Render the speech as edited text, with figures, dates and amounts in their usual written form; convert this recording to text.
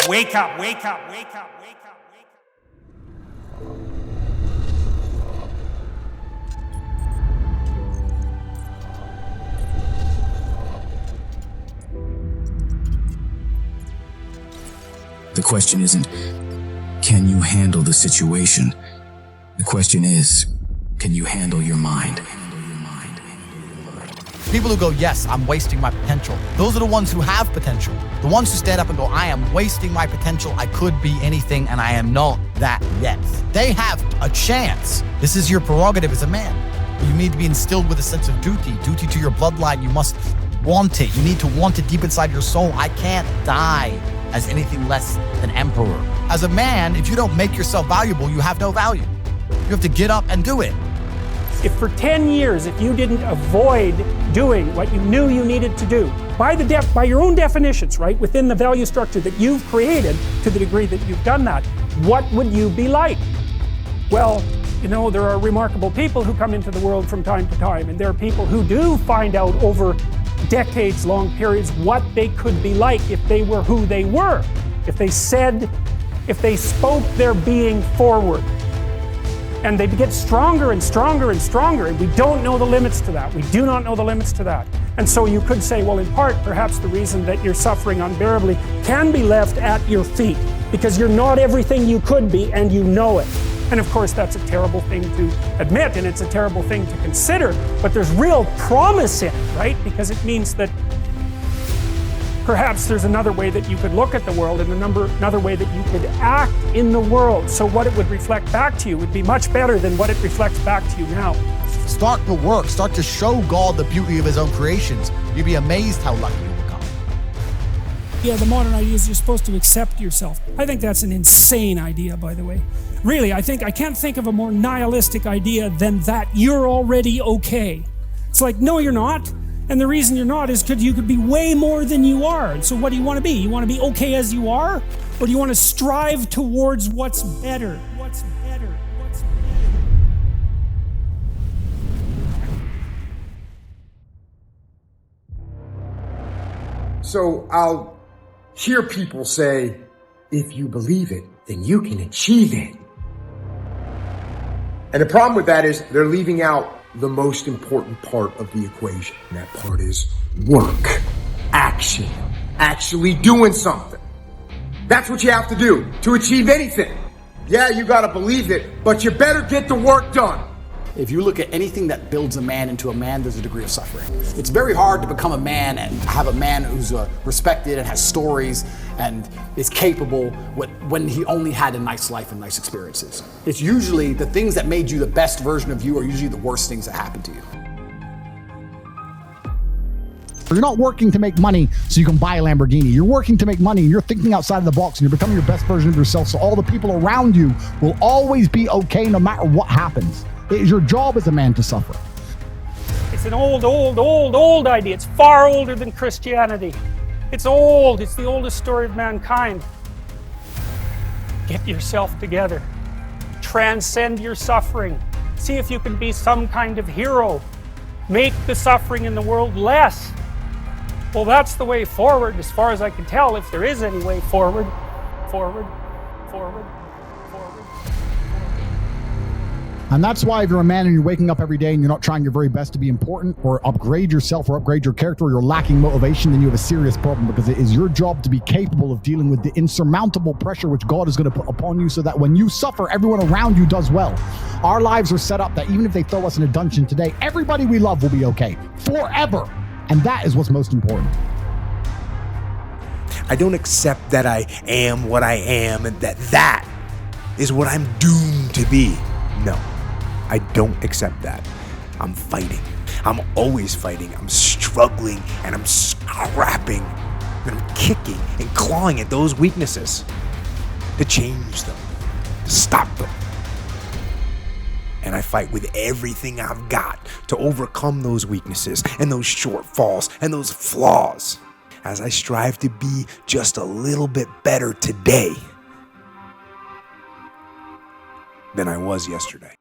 Wake up, wake up, wake up, wake up, wake up. The question isn't, can you handle the situation? The question is, can you handle your mind? People who go, yes, I'm wasting my potential. Those are the ones who have potential. The ones who stand up and go, I am wasting my potential. I could be anything and I am not that yet. They have a chance. This is your prerogative as a man. You need to be instilled with a sense of duty to your bloodline. You must want it. You need to want it deep inside your soul. I can't die as anything less than emperor. As a man, if you don't make yourself valuable, you have no value. You have to get up and do it. If for 10 years, if you didn't avoid doing what you knew you needed to do, by your own definitions, right, within the value structure that you've created, to the degree that you've done that, what would you be like? Well, you know, there are remarkable people who come into the world from time to time, and there are people who do find out over decades-long periods what they could be like if they were who they were, if they spoke their being forward. And they get stronger and stronger and stronger, and we don't know the limits to that. We do not know the limits to that. And so you could say, well, in part, perhaps the reason that you're suffering unbearably can be left at your feet, because you're not everything you could be, and you know it. And of course, that's a terrible thing to admit, and it's a terrible thing to consider, but there's real promise in it, right? Because it means that perhaps there's another way that you could look at the world and another way that you could act in the world. So what it would reflect back to you would be much better than what it reflects back to you now. Start to work. Start to show God the beauty of his own creations. You'd be amazed how lucky you'll become. Yeah, the modern idea is you're supposed to accept yourself. I think that's an insane idea, by the way. Really, I can't think of a more nihilistic idea than that you're already okay. It's like, no, you're not. And the reason you're not is because you could be way more than you are. And so what do you want to be? You want to be okay as you are? Or do you want to strive towards what's better? What's better? What's better? So I'll hear people say, if you believe it, then you can achieve it. And the problem with that is they're leaving out the most important part of the equation. And that part is work, action, actually doing something. That's what you have to do to achieve anything. Yeah, you gotta believe it, but you better get the work done. If you look at anything that builds a man into a man, there's a degree of suffering. It's very hard to become a man and have a man who's respected and has stories and is capable when he only had a nice life and nice experiences. It's usually the things that made you the best version of you are usually the worst things that happened to you. You're not working to make money so you can buy a Lamborghini. You're working to make money and you're thinking outside of the box and you're becoming your best version of yourself, so all the people around you will always be okay no matter what happens. It is your job as a man to suffer. It's an old idea. It's far older than Christianity. It's old. It's the oldest story of mankind. Get yourself together. Transcend your suffering. See if you can be some kind of hero. Make the suffering in the world less. Well, that's the way forward, as far as I can tell, if there is any way forward. Forward, forward. And that's why if you're a man and you're waking up every day and you're not trying your very best to be important or upgrade yourself or upgrade your character, or you're lacking motivation, then you have a serious problem, because it is your job to be capable of dealing with the insurmountable pressure which God is going to put upon you, so that when you suffer, everyone around you does well. Our lives are set up that even if they throw us in a dungeon today, everybody we love will be okay forever. And that is what's most important. I don't accept that I am what I am and that is what I'm doomed to be. No. I don't accept that. I'm fighting. I'm always fighting. I'm struggling and I'm scrapping and I'm kicking and clawing at those weaknesses to change them, to stop them. And I fight with everything I've got to overcome those weaknesses and those shortfalls and those flaws as I strive to be just a little bit better today than I was yesterday.